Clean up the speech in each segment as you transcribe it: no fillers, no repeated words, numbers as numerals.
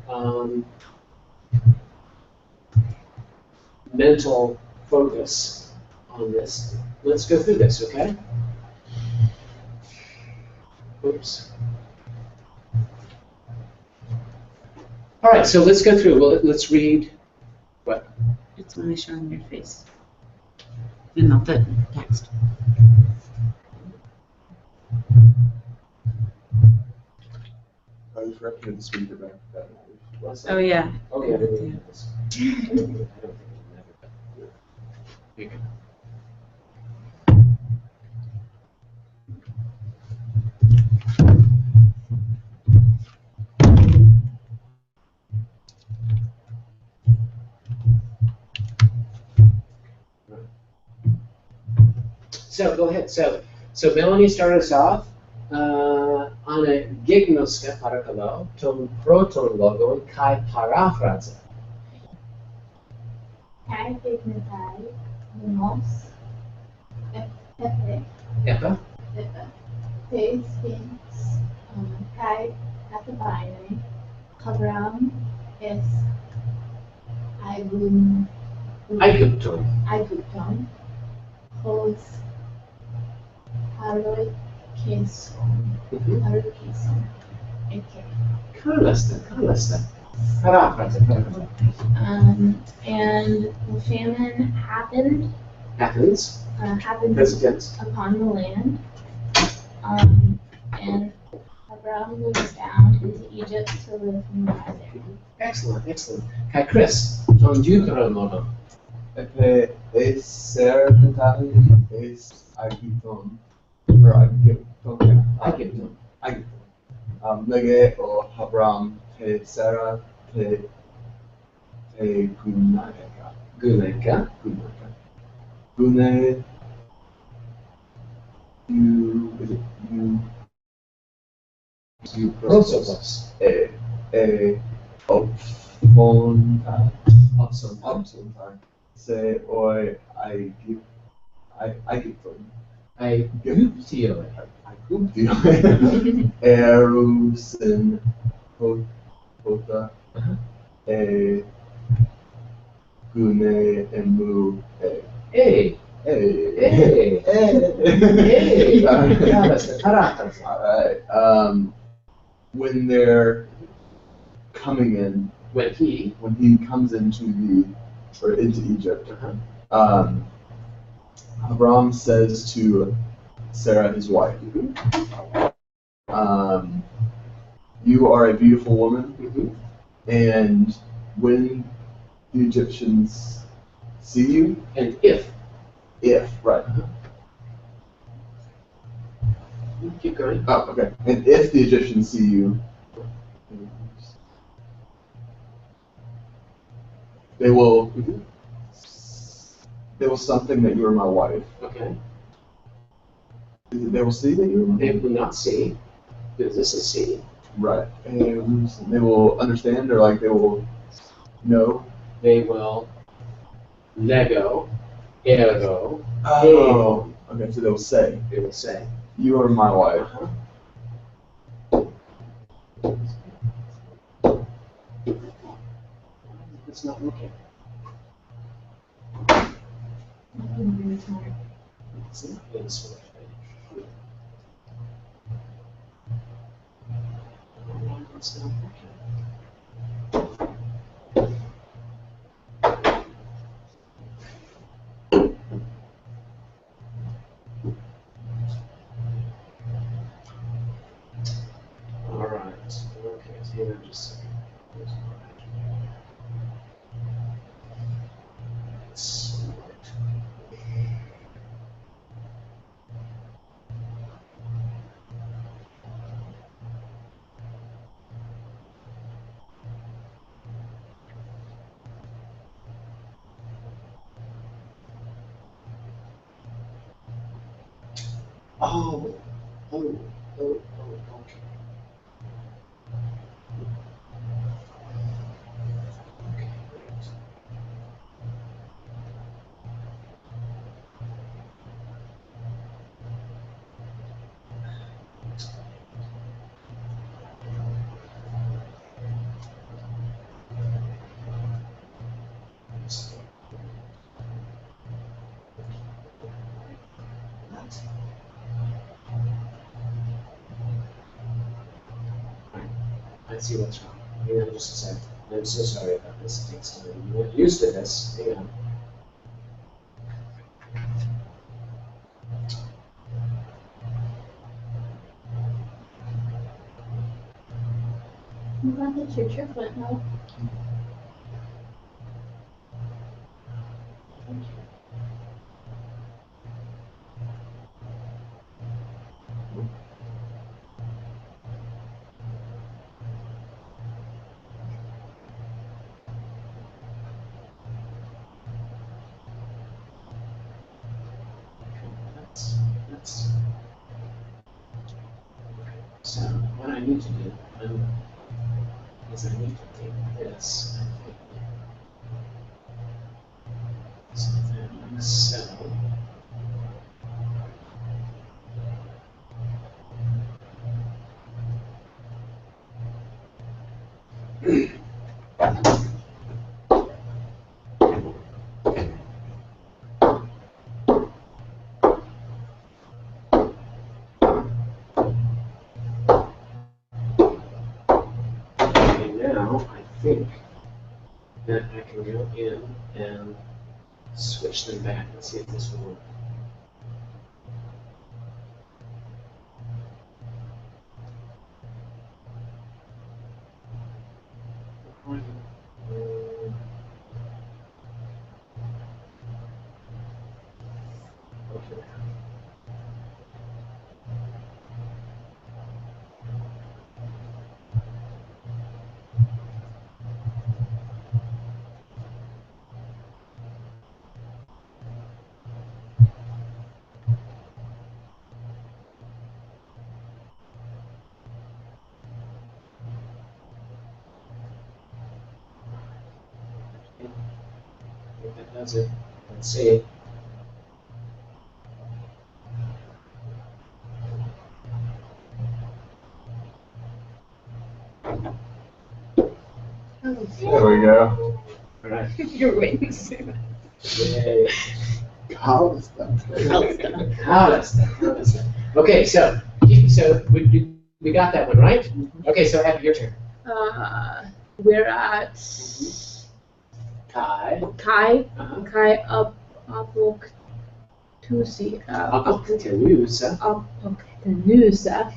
um, mental focus on this. Let's go through this, okay? Oops. All right, so let's go through. Well, let's read what? It's only showing your face and not the text. I was recommending this week about that. Oh, yeah. Oh, yeah, really. I don't think it never. Here you go. So go ahead. So Melanie started us off ane gignoska parakalo ton proton logon kai paraphrase. Kai dignitai nos epe Epa? te sphinx kai katabine kabram es Aigupton. aiguton hos haroikeson okay. Kalasta. Paraphrase. And the famine happened Present tense. upon the land. And Abraham moved down into Egypt to live nearby there. Excellent. Kai Chris, ton ducro modo. Epe es serpentai es agiton. Or agiton. Aigupton. Lege o Habram te Sarah te Guneka. Guneka. Gune you Prosopos. Opfontai. Opson. Se oi Agiton. Aiguptio. Erusen Hota Gune Emu Hey. Kalasta. Paraphrase. Alright. When they're coming in, When he. when he comes into Egypt, Abram says to Sarah, his wife, you are a beautiful woman, and when the Egyptians see you, And if. right. Keep going. Oh, okay. And if the Egyptians see you, they will something that you are my wife. Okay. They will see that you are my They wife. will not see. Because this is see. Right. And they will understand, or like they will know. They will lego, ergo, Oh. Okay, so they will say, they will say. you are my wife. It's not looking. It's not being smart. It's not working. All right. Okay. So hang on just a second. Smart. Oh, okay. I see what's wrong. Hang on just a second. I'm so sorry about this. It takes time. You weren't used to this. Hang on. I'm glad that you're triplet now. That's so what I need to do is I need to take this, I think. Something like so. Now I think that I can go in and switch them back and see if this will work. Okay. I think that does it. Let's see. There we go. All right. You're waiting to say that. Yay. College stuff. Okay, so we got that one right. Okay, so Abby, your turn. We're at Kai. Kai. Uh-huh. Kai Apoktusi. Apoktenusa. Apoktenusa.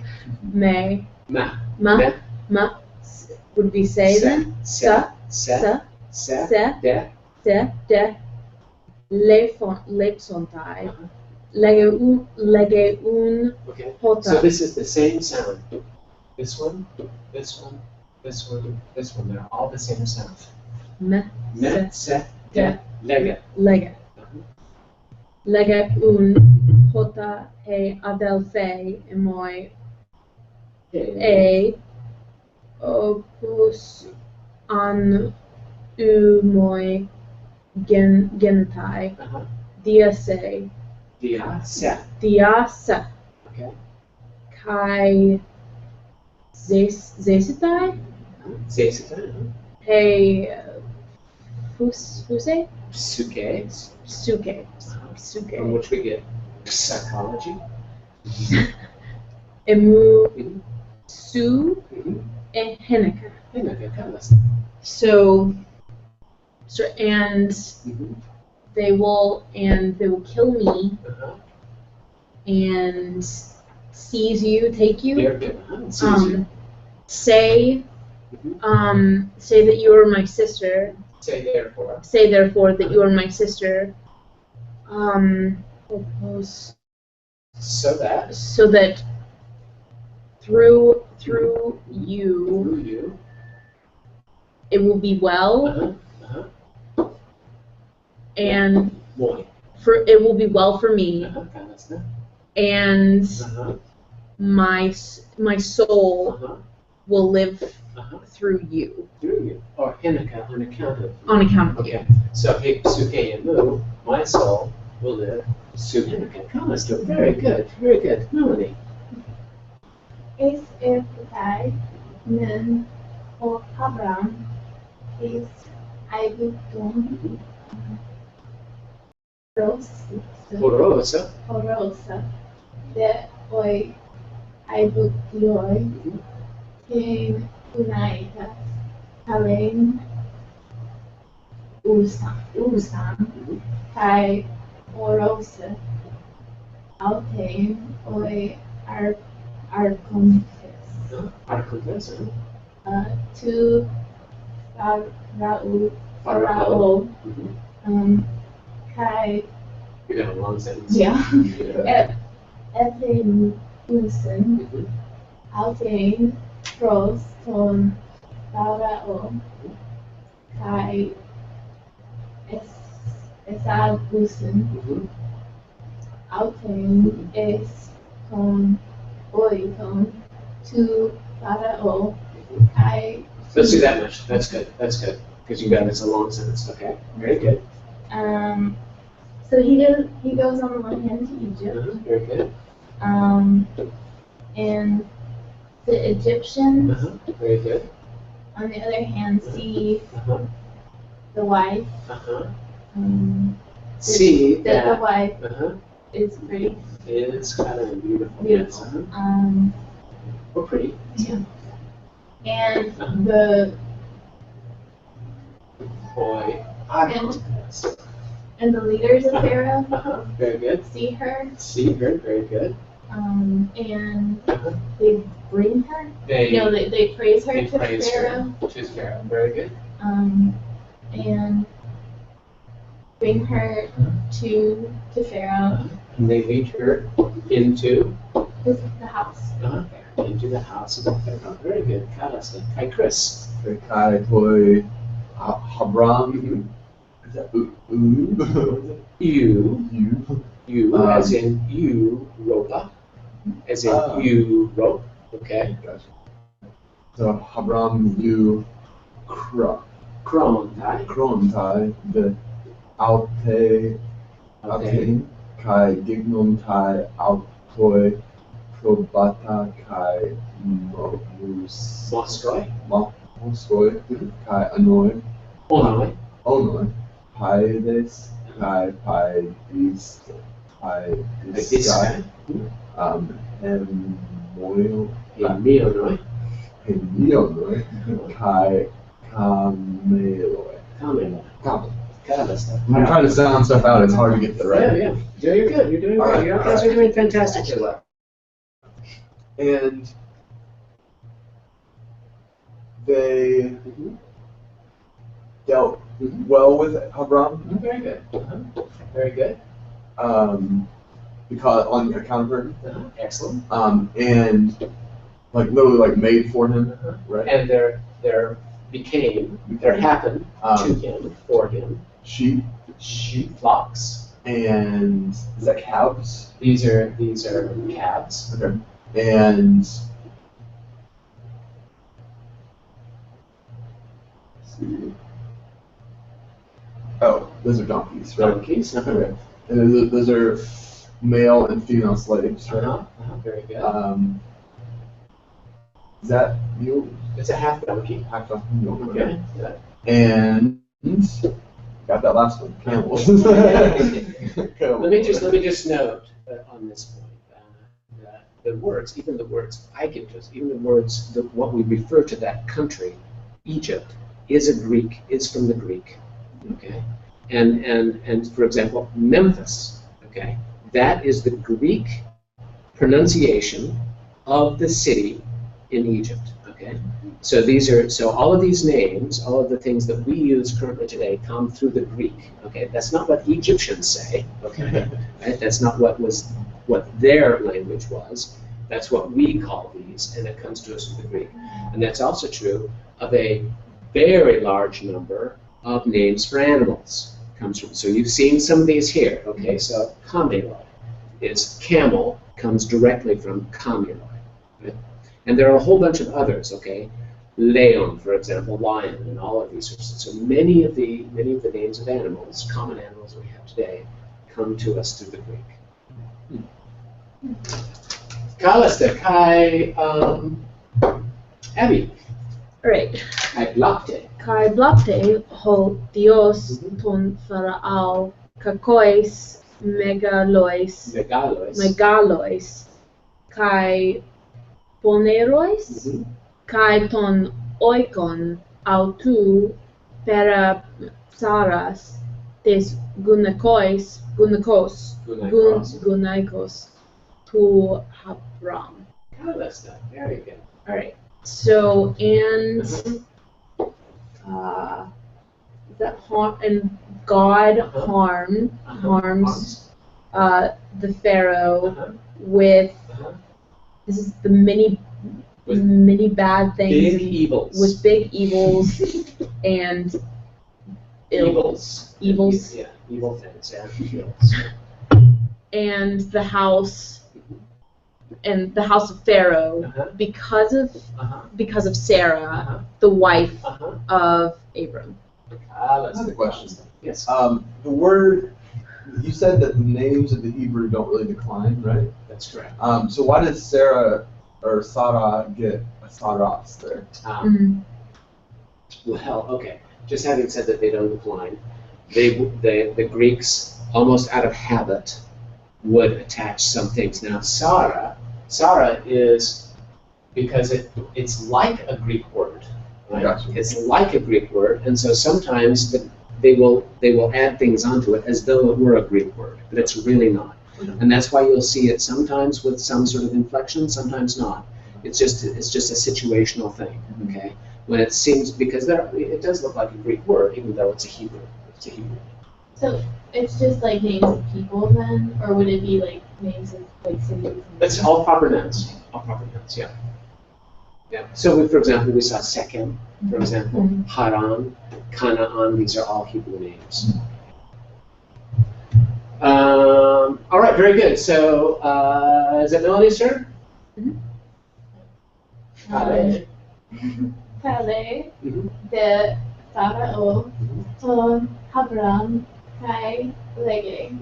Med. Ma. Ma. Would be say then. Se. Se. De. De. Leifsontai. Lägger un Okay. hota. So this is the same sound. This one, this one, this one, this one. They're all the same sound. Me. Me. Se. De. Lägger. Lägger. Uh-huh. Lägger un hota e adelfei emoi e opus an umoi genetai Uh-huh. diase Dia. Se. diasa Okay. kai zesitai Zesita. he fuse Suke. suke From suke which we get psychology. emu Mhm. su Mhm. e heneka. Okay, tell us. So and Mhm. they will kill me Uh-huh. and seize you, take you. Very good. Uh-huh. It's easy. Say Mhm. say that you are my sister. Say therefore. Say therefore that you are my sister. So that So that through through you you. it will be well, Uh-huh. Uh-huh. and Boy. it will be well for me, Uh-huh. That's that. and Uh-huh. my soul Uh-huh. will live Uh-huh. through you Through you. Or Hinika on account of. on account of you. Okay. So Sukeyamu, my soul, will live. Suhinika Kamastu. Very good. Very good. Melanie. Is if I men or Abraham is Aibutun Porosa. Orosa de oi Aibutioi Mhm. King Unaitas, Halen, Usan, Kai Orose, Altein, Oi Arcontes, Archontes, Tu Farao, Kai, You got a long sentence. yeah, Yeah. Ethin Usen, Mhm. Altein, Pros, Ton, Farao, Kai, Esagusen, Mhm. Altein, Es, Ton, Oiton, Tu, Farao, Kai. Let's do that much. That's good. That's good. Because you got it's a long sentence. Okay. Very good. So he goes on the one hand to Egypt, Very good. and the Egyptians, Very good. on the other hand, see Uh-huh. the wife. Uh-huh. that See the that. wife Uh-huh. is pretty. It's kind of beautiful. Beautiful. Yes. Uh-huh. Or pretty. And the Boy. and the leaders of Pharaoh Very good. see her, See her. Very good. and Uh-huh. they bring her. They, They praise her they to praise Pharaoh, her. She's Pharaoh. Very good. and bring her to Pharaoh, And they lead her into the house. into the house of the Pharaoh. Very good. Kalasta. Hi, Chris. Kai Toy Habram. Is that You. You, as in you, Ropa. As in you, rope. Okay. Gotcha. So Habram you Krontai. Krontai the Alte Altein Kai Dignum Tai Altoi Probata Kai Mostroi. Moskoi Kai Anoi Onoi. Onoi Paides Kai Paidis Kai Iskai. Hemoil Emionoi. Hemionoi Kai Kameloi. Kameno. Kalasta. I'm trying to sound stuff out, it's hard to get the right. Yeah. Yeah, you're good. You're doing All great. right. You guys are doing fantastically well. And they dealt well with Habram Very good. Very good. because on account of her, Excellent. and like literally like made for him, right? And there happened to him, for him, Sheep sheep flocks. and is that calves? These are calves. Okay. And let's see. Oh, those are donkeys, right? Donkeys. Okay. And those are male and female slaves, right? Very good. Is that mule? It's a half donkey. Half donkey mule. Okay. Yeah. And got that last one, camels. Let me just note on this point that the words, even the words what we refer to that country, Egypt, is from the Greek. Okay. And for example, Memphis, okay, that is the Greek pronunciation of the city in Egypt. Okay. So all of these names, all of the things that we use currently today come through the Greek. Okay. That's not what Egyptians say. Okay. Right? That's not what their language was. That's what we call these, and it comes to us through the Greek. And that's also true of a very large number of names for animals. So you've seen some of these here. Okay, so kameloi is camel, comes directly from kameloi. Right? And there are a whole bunch of others. Okay, leon, for example, lion, and all of these sorts. So many of the names of animals, common animals we have today, come to us through the Greek. Kalasta, Kai, Abby. Right. Kai Blakte. Kai blate ho Dios ton Farao kakois megalois kai ponerois kai ton oikon autu pera psaras tes gunaikos tu habram. Oh, that's not very good. All right. So and Uh-huh. that and God Uh-huh. harms the Pharaoh Uh-huh. with Uh-huh. this is the many bad things Big evils. with big evils and evils. Evils. Yeah, evil things. Yeah, evils. and the house of Pharaoh Uh-huh. because of Sarah, Uh-huh. the wife Uh-huh. of Abram. I have a question. Yes. The word, you said that the names of the Hebrew don't really decline, right? That's correct. So why did Sarah or Sarah get a Saras there? Well, okay. Just having said that they don't decline, the Greeks, almost out of habit, would attach some things. Now, Sarah is, because it's like a Greek word, right? Gotcha. It's like a Greek word, and so sometimes they will add things onto it as though it were a Greek word, but it's really not. And that's why you'll see it sometimes with some sort of inflection, sometimes not. It's just a situational thing, okay? When it seems, because it does look like a Greek word, even though it's a Hebrew. It's a Hebrew. So it's just like names of people then, or would it be like names of like cities? It's all proper nouns. All proper nouns, yeah. Yeah. So, for example, we saw Shechem, for example, Haran, Canaan. These are all Hebrew names. All right, very good. So, is it Melody's turn? Kale. Kale, Mhm. de Pharao, to Habram, kai lege,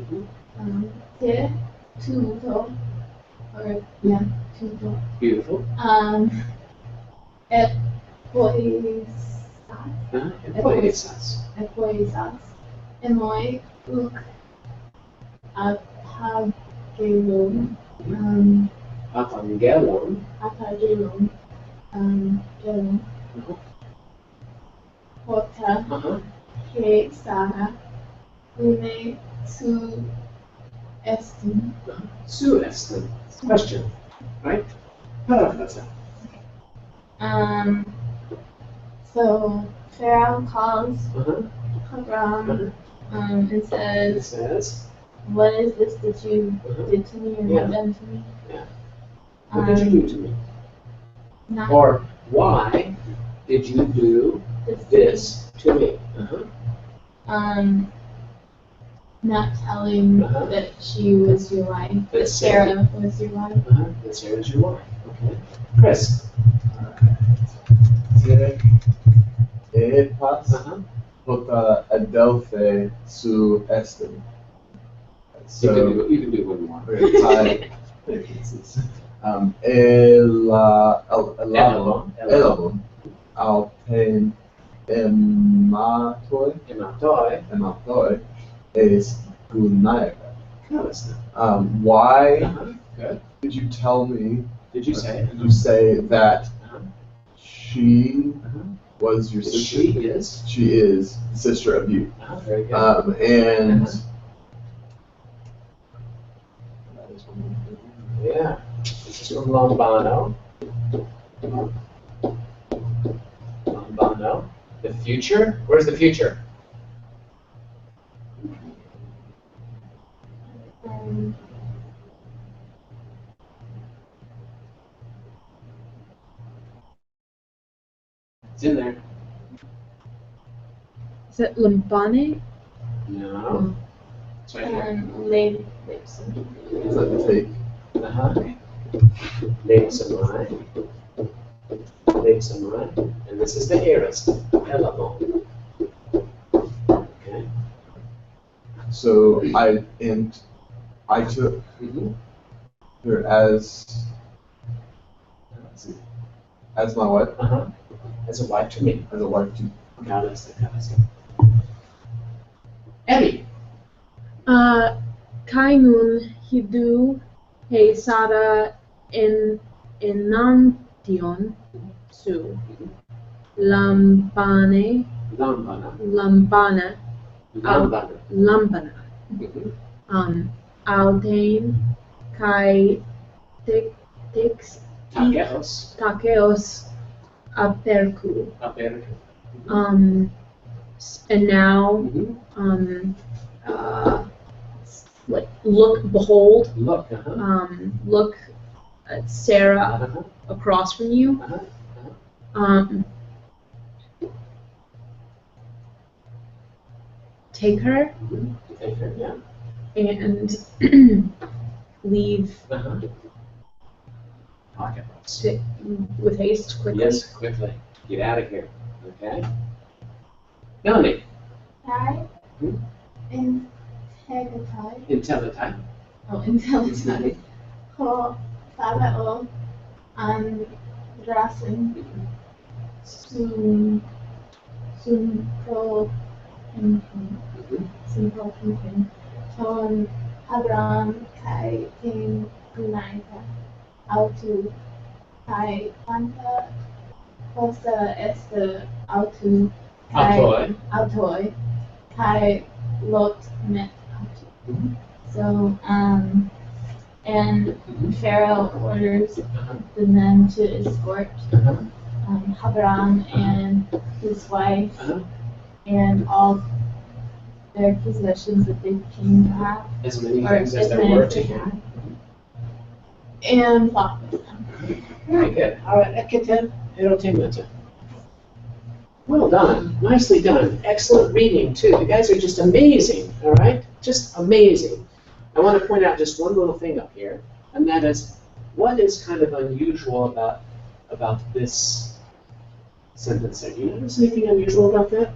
te tuto, or yeah, tuto, Beautiful. et poisas, Poesas. et poisas, emoi uk aphagelum, Apangelon. aphagelum, gelum, hota, he Sarah, une su estum. Su estem. Question. Right? Paraphrase. So Pharaoh calls Uh-huh. Abram and It says, says, "What is this that you did to me or Yeah. have done to me?" Yeah. What did you do to me? Not Or why did you do this to me? not telling Uh-huh. that she was your wife, that That Sarah was your wife. That Sarah's your wife. Okay. Chris. Epas hota adelphe su estem. So, You can do one more. Elabon al pen ematoi is gunaica. Why Good. did you tell me? Did you say? Did you say that she was your sister? She is. She is the sister of you. Very good. And Yeah. This is from Lombano. Lombano. The future? Where's the future? It's in there. Is it Lambane? No. It's right here. Lady it's like the fake. Leib Samai. And this is the aorist. Elabon. Okay. So I took her as my wife. As a wife to me. As a wife to. Now that's the Abby. Kainun hidu he Sara in enantion su. Lambane, Lambana. Lambana, Lambana. Lambana. Mhm. Altain, Kai, Tix, Takeos. Takeos, Aperku. Aperto. And now, Mhm. like, look, behold, Look. look at Sarah Uh-huh. across from you. Uh-huh. Take her Mhm. Take her, yeah. and leave Uh-huh. Pocketbooks. with haste quickly. Yes, quickly. Get out of here. Okay. Melanie, Kai Hmm? in Tagatai. Intellitype. Oh, in Tagatai. Ko Farao an Rasin Sun Pro Pimpin Ton Habram Kai Ting Gunaita Autu Kai Quanta Costa Este Autu Kai Autoi. Autoi Kai Lot Met Autu. Mhm. So, and Mhm. Pharaoh orders Uh-huh. the men to escort Uh-huh. Habram and his wife Uh-huh. and all their possessions that they came to have, As many or things as as there many were as to they him. had, and flock with them. Very good. All right, Eketen Erotemata. Well done. Nicely done. Excellent reading, too. You guys are just amazing, all right? Just amazing. I want to point out just one little thing up here, and that is, what is kind of unusual about this sentence there? Do you notice anything unusual about that?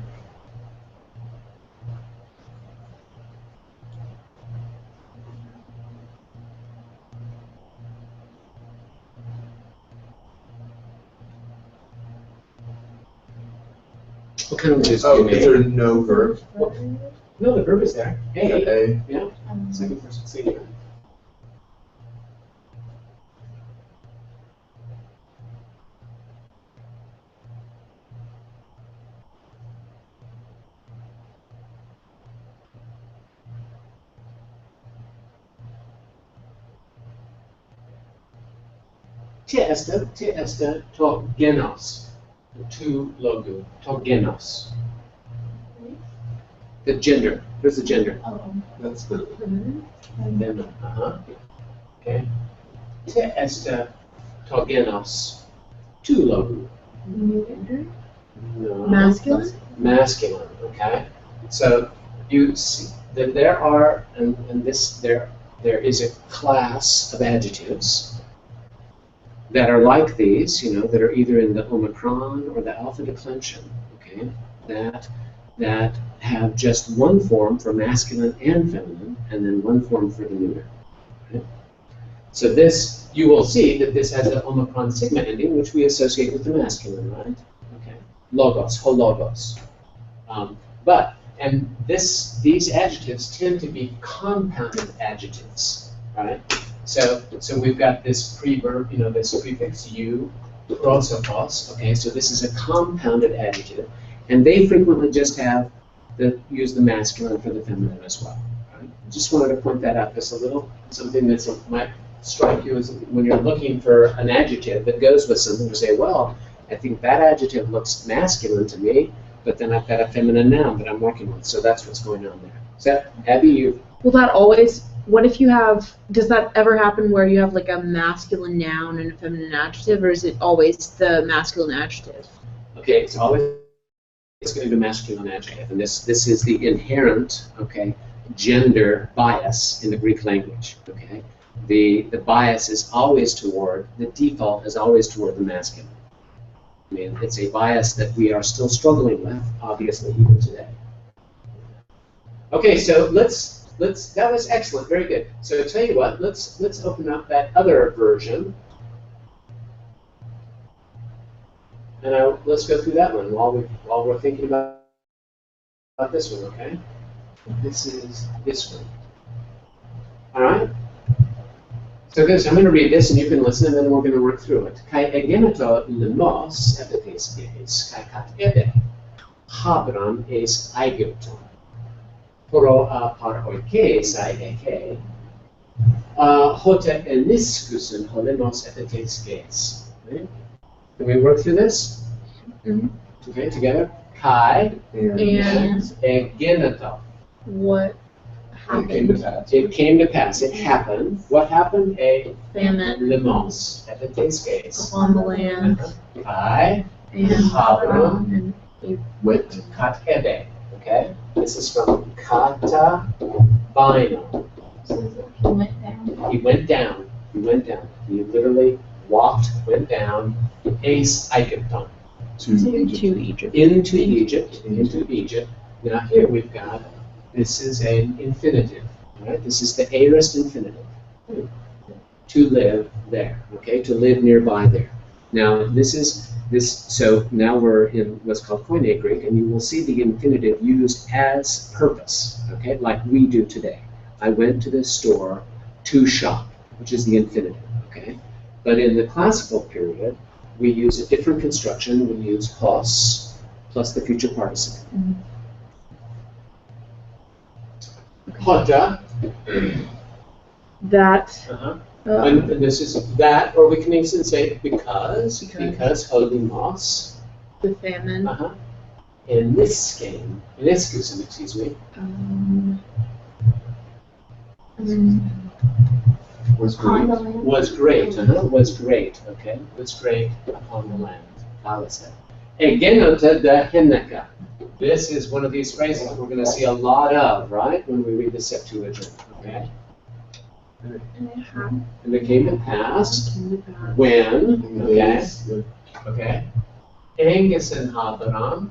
What kind of news Oh, do you is make? there no verb? No, the verb is there. Hey, A. yeah, second person singular. Te esta to genos. To logo. To genos. The gender. Where's the gender? Oh, That's the. Them. Uh-huh. Okay. Te esta to genos. To logo. No. Masculine? Masculine. Okay. So you see that there are, and this there is a class of adjectives that are like these, that are either in the Omicron or the alpha declension, okay, that have just one form for masculine and feminine, and then one form for the neuter. Okay? So this, you will see that this has an Omicron sigma ending, which we associate with the masculine, right? Okay, logos, hologos. These adjectives tend to be compounded adjectives, right? So we've got this preverb, this prefix you, prosopos, okay, so this is a compounded adjective, and they frequently just use the masculine for the feminine as well, right? Just wanted to point that out, just a little, something that might strike you as when you're looking for an adjective that goes with something, you say, well, I think that adjective looks masculine to me, but then I've got a feminine noun that I'm working with, so that's what's going on there. So, Abby, you... Will that always, what if you have, does that ever happen where you have like a masculine noun and a feminine adjective, or is it always the masculine adjective? Okay, it's always going to be masculine adjective, and this is the inherent, okay, gender bias in the Greek language, okay? The bias is always toward, the default is always toward the masculine. I mean, it's a bias that we are still struggling with, obviously, even today. Okay, so that was excellent, very good. So I'll tell you what, let's open up that other version. And let's go through that one while we're thinking about this one, okay? This is this one. All right? So this, I'm going to read this and you can listen and then we're going to work through it. Kai egeneto lemos epites geis, kai kat ebe, habram es aigoton. Poro a par oikes ai eke, hote eniskusen holemos epites geis. Can we work through this? Mhm. Okay, together. Kai And And egeneto. what it came to happened? pass. It came to pass. It happened. What happened? A Famine lemos epites geis. upon the land Kai and Habram and Went. kat ebe. Okay, this is from kata bino. So he went down. He went down. He went down. He literally walked, went down. Ace Egypton. To Egypt. to Egypt. Into Egypt. Into Egypt. Now here we've got. This is an infinitive. Right. This is the aorist infinitive. To live there. Okay. To live nearby there. Now this is. So now we're in what's called Koine Greek, and you will see the infinitive used as purpose, okay, like we do today. I went to the store to shop, which is the infinitive, okay? But in the classical period, we use a different construction. We use hos plus the future participle. Hota. That And this is that, or we can even say because holy moss. the famine. In this game, in this Gusen, excuse me, Was On great. the land. was great, okay? Was great upon the land. Alisa. Egenota de Henneka. This is one of these phrases we're going to see a lot of, right, when we read the Septuagint, okay? And it came to pass when, okay, okay, Angus and Abraham,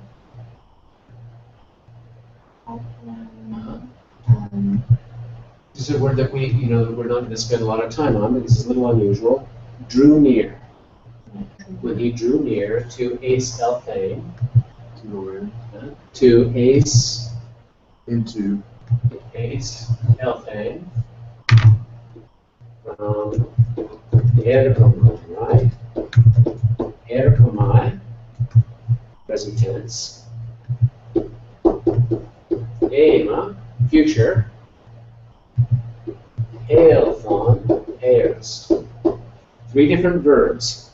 this is a word that we, we're not going to spend a lot of time on, but this is a little unusual, drew near. When he drew near to Ace Elthane, to Ace Into. Elthane, from Erkomai, right? Erkomai, present tense. Ema, future. Aelthon, heirs. 3 different verbs.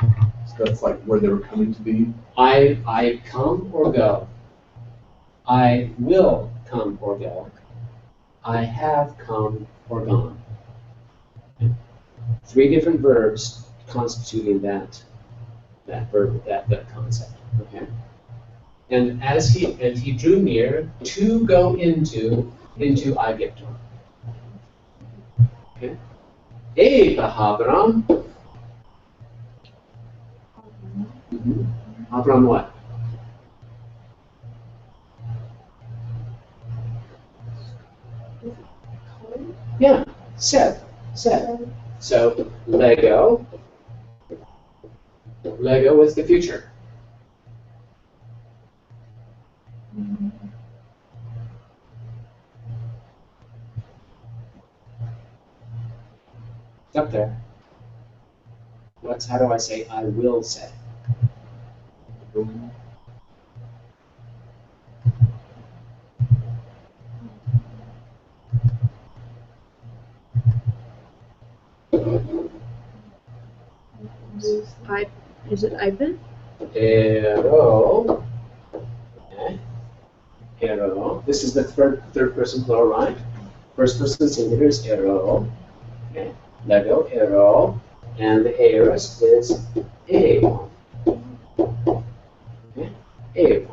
So that's like where they were coming to be. I come or go. I will come or go. I have come or gone. 3 different verbs constituting that verb, that concept. Okay. And as he drew near to go into Egypt. Okay. Abraham. Abraham what? Yeah, said. So Lego was the future. It's up there. How do I say I will say? Is it Ivan? Ero. Okay. Ero. This is the third person plural, right? First person singular is ero. Okay. Lego, ero. And the aorist is Aeon. Okay. Aeon.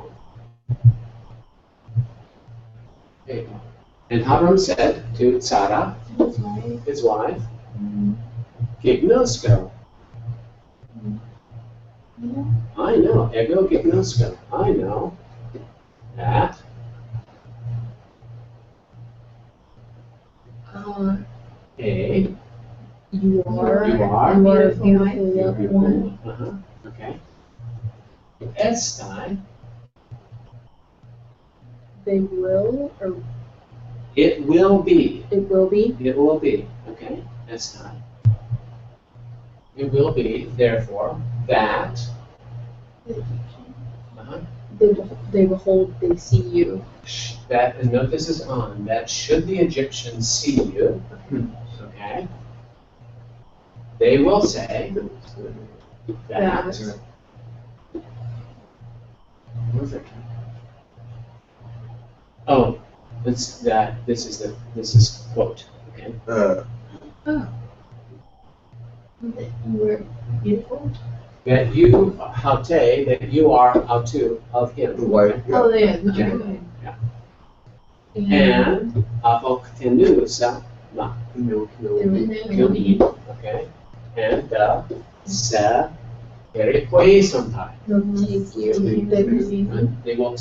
Aeon. And Abram said to Sarah, his wife, Gignosko. I know, ego gignosko. I know that You are a beautiful one. Okay. Estai, They will, or it will be. it will be. It will be. Okay. Estai. it will be, therefore, that, uh-huh, They behold, they see you. that, and note this is on, that should the Egyptians see you, okay, they will say that. Where's it? Oh, it's that, this is quote, okay? That you were beautiful. That you, haute, that you are autu of him. The wife, yeah. Oh, yeah. Yeah. Okay. Yeah. And apoktenusa, okay? And se peripoisontai. They will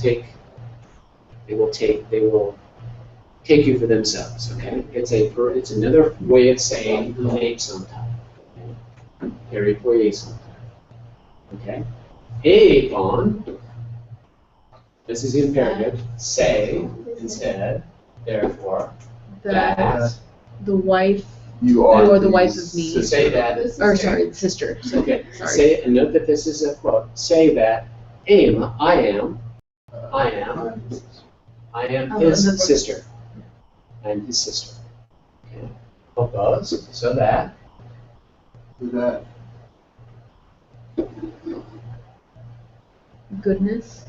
take you for themselves, okay? It's another way of saying take some time. Peripoisontai. Okay? Eikon, this is imperative, say instead, therefore, that. The wife, You are. or the wife of me. So say that. Or sorry, the sister. Okay, Sorry. say, and note that this is a quote. Say that I am his sister. I'm his sister. Okay. Oppose, so that. That. Goodness.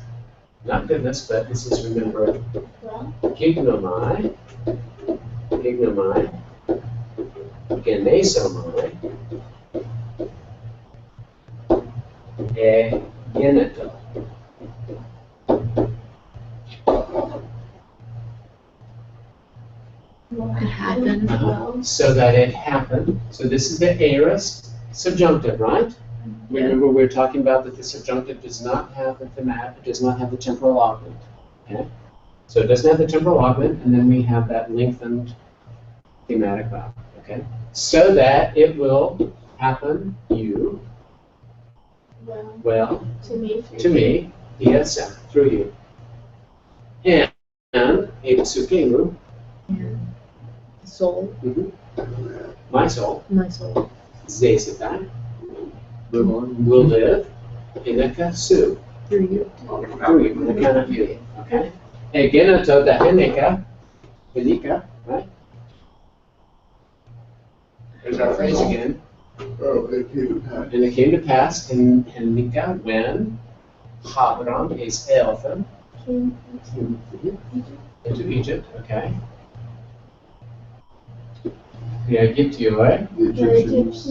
Not goodness, but this is, remember, Well, gignomai, genesomai, geneto. It happened. well, So that it happened. So this is the aorist subjunctive, right? Remember, we were talking about that the subjunctive does not have the thematic, it does not have the temporal augment. Okay? So it doesn't have the temporal augment, and then we have that lengthened thematic vowel. Okay? So that it will happen, you, well, to me, yes, through you. And a supreme, Soul, my soul, my soul. Zesitai, Live on. will live in a kasu. Through you. Through you, in account of you. Okay? Again, to the Henika, right? There's our phrase again. Oh, it came to pass. And it came to pass in Henika when Habram is elfen into Egypt, okay? Yeah, get to you, right? The the Egyptians.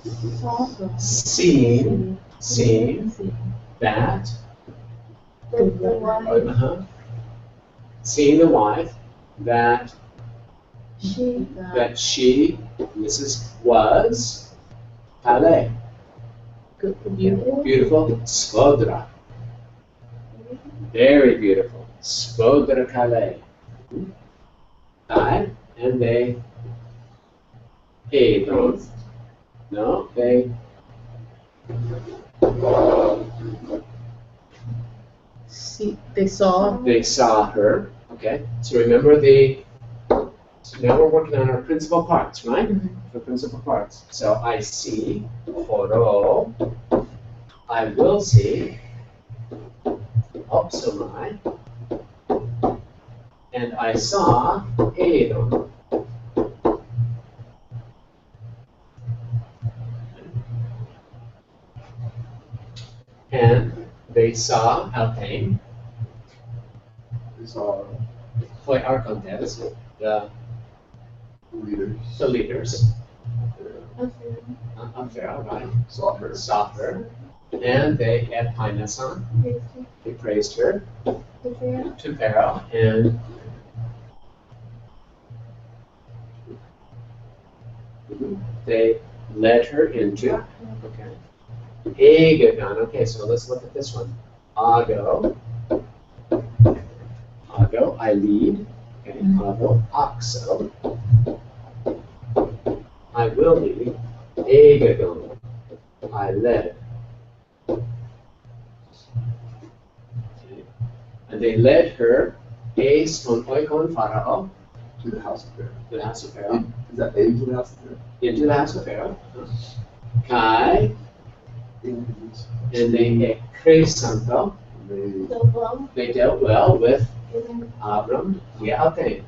Egyptians saw Seeing that, the wife, seeing the wife, that she Mrs. was Pale, Good. beautiful, Svodra, very beautiful, Svodra Kale. Died, and they ate on. No, they See, they saw. saw her. Okay, so remember so now we're working on our principal parts, right? The principal parts. So I see, horo, I will see, opsomai, and I saw, eidon. And they saw Alpane, They saw Hoi Archontes, the leaders. leaders of Pharaoh, right? Saw her. Saw her, and they had Pinason, they praised her to Pharaoh, and they led her into, okay. Agagon, okay, so let's look at this one. Ago, I lead, okay, Ago, oxo, I will lead, Agagon, I led. Okay. And they led her, ton oikon Pharaoh, To the house of Pharaoh. to the house of Pharaoh, Is that into the house of Pharaoh? into the house of Pharaoh, Kai, And and they Santo. they, So, well, They dealt well with isn't Abram. Yeah, okay.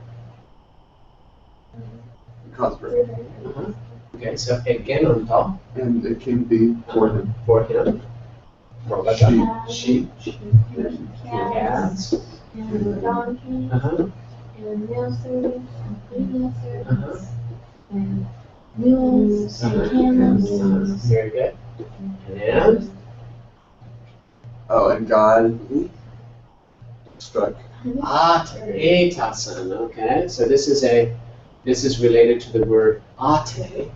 Cosgrove. Uh-huh. Okay, so again on top And it can be for him. for him. Sheep, cats, cats. and donkeys, Uh-huh. and male servants, and female Uh-huh. servants, and mules, and Uh-huh. camels. Very good. And Oh, and God struck. etasan. Okay, so this is related to the word ate.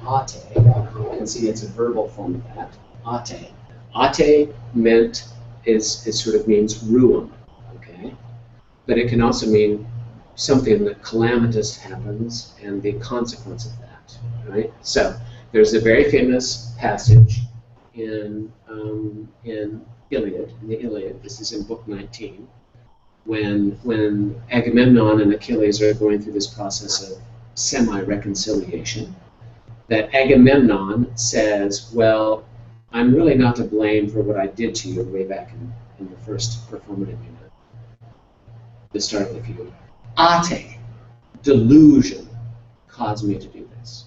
Ate. You can see it's a verbal form of that. Ate. Ate sort of means ruin. Okay, but it can also mean something that calamitous happens and the consequence of that. Right. So there's a very famous passage in Iliad, in the Iliad. This is in Book 19, when Agamemnon and Achilles are going through this process of semi-reconciliation. That Agamemnon says, "Well, I'm really not to blame for what I did to you way back in the first performative unit, the start of the feud. Ate, delusion, caused me to do this."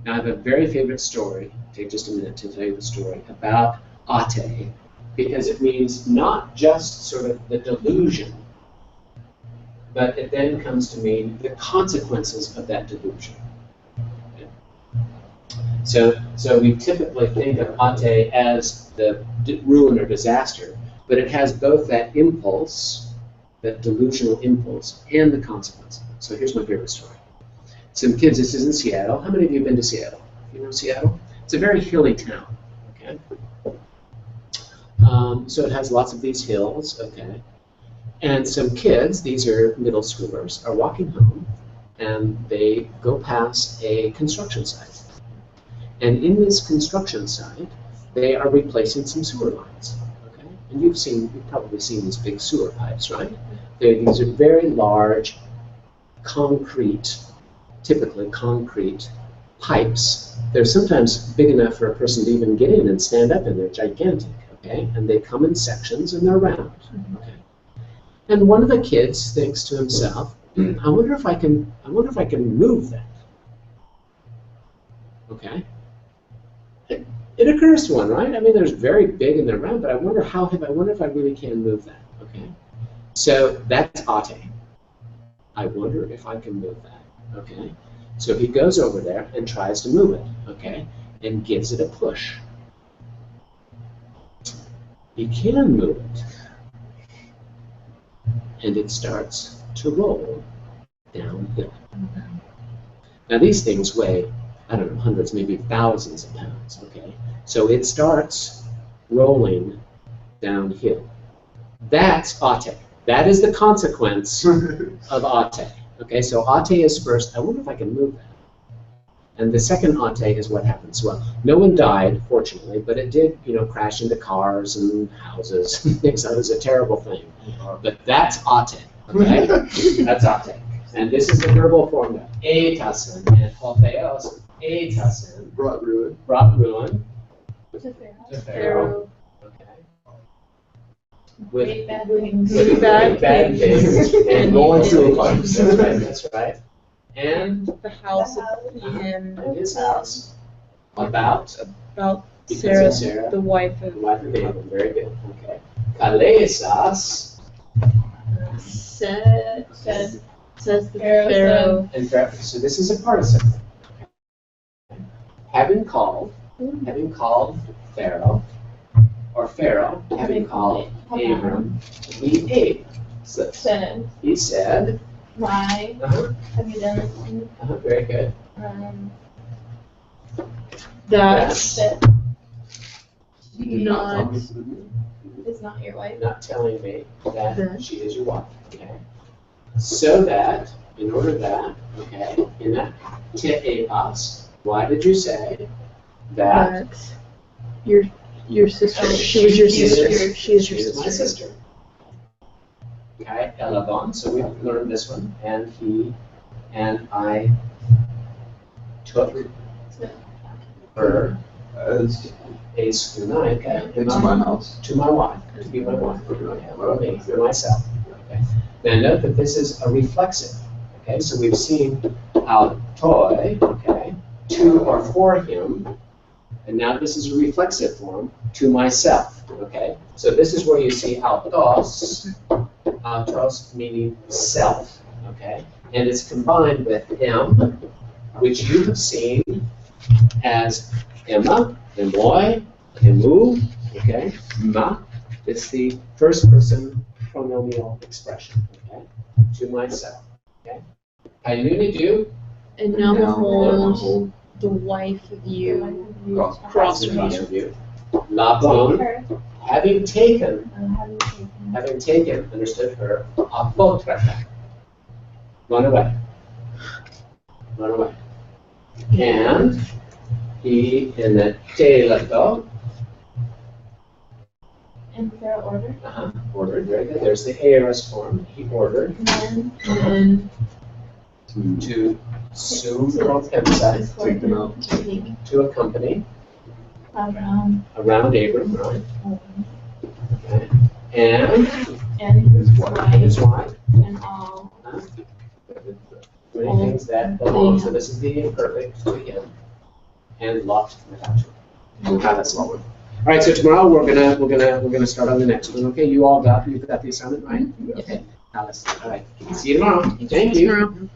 Now, I have a very favorite story. Take just a minute to tell you the story about ate, because it means not just sort of the delusion, but it then comes to mean the consequences of that delusion. Okay? So we typically think of ate as the ruin or disaster, but it has both that impulse, that delusional impulse, and the consequence. So here's my favorite story. Some kids, this is in Seattle. How many of you have been to Seattle? You know Seattle? It's a very hilly town, okay? So it has lots of these hills, okay? And some kids, these are middle schoolers, are walking home, and they go past a construction site. And in this construction site, they are replacing some sewer lines, okay? And you've probably seen these big sewer pipes, right? These are very large, concrete, typically concrete pipes. They're sometimes big enough for a person to even get in and stand up in. They're gigantic, okay? And they come in sections and they're round, okay? And one of the kids thinks to himself, I wonder if I can move that. Okay? It occurs to one, right? I mean, they're very big and they're round, but I wonder if I really can move that, okay? So that's ate. I wonder if I can move that, okay? So he goes over there and tries to move it, okay? And gives it a push. He can move it. And it starts to roll downhill. Now these things weigh, I don't know, hundreds, maybe thousands of pounds, okay? So it starts rolling downhill. That's ate. That is the consequence of ate. Okay, so ate is first, I wonder if I can move that. And the second ate is what happens. Well, no one died, fortunately, but it did, crash into cars and houses and things. That was a terrible thing. But that's ate, okay? That's ate. And this is the verbal form, etasin, and hotheos, etasin, Brought ruin. brought ruin To Pharaoh. to Pharaoh. Okay. With Great bad things. with Bad bad things. And Rolling sewer pipes. That's right, that's right. And The house of him, in his house, about about because Sarah, of Sarah, the wife the of wife of Abram. Very good. Okay. Kaleisas, says the Pharaoh Pharaoh. and so this is a participle. Having called Pharaoh, or Pharaoh, having called Abram, he ate. So Said, he said, why uh-huh, have you done this to me? very good. That's That not is not your wife. Not telling me that That. she is your wife. Okay. So that, in order that, okay, in that te'epas, why did you say that that your sister. She was your she is- sister. She is she your is my sister. sister? Okay, Elabon, so we've learned this one, and he and I took her As ace through 9, okay? into my house. To my wife, to be my wife, me, for myself. Okay. Now note that this is a reflexive. Okay, so we've seen autoi, okay, to or for him, and now this is a reflexive form, to myself. Okay, so this is where you see autos meaning self. Okay, and it's combined with him, which you have seen as Emma, Emoi, Emu, okay, ma. It's the first person pronominal expression, okay, to myself, okay. Ainunidu, And now Now behold, the wife of you Cross. across from you. Laban, Her, having taken, having taken. understood her, apotrata, run away, run away. And he, in the telato, In fair order. ordered, very good, there's the aorist form, he ordered And And to sum propemsa, Take them out. to take to accompany around, around Abram, right? Okay. And and his his wife wife, and all. many things that belong, so this is the imperfect to him, and Lot without you. We'll have that small one. All right, so tomorrow we're gonna start on the next one. Okay, you've got the assignment, right? Okay. Now let's, all right. See you tomorrow. Thank you. tomorrow.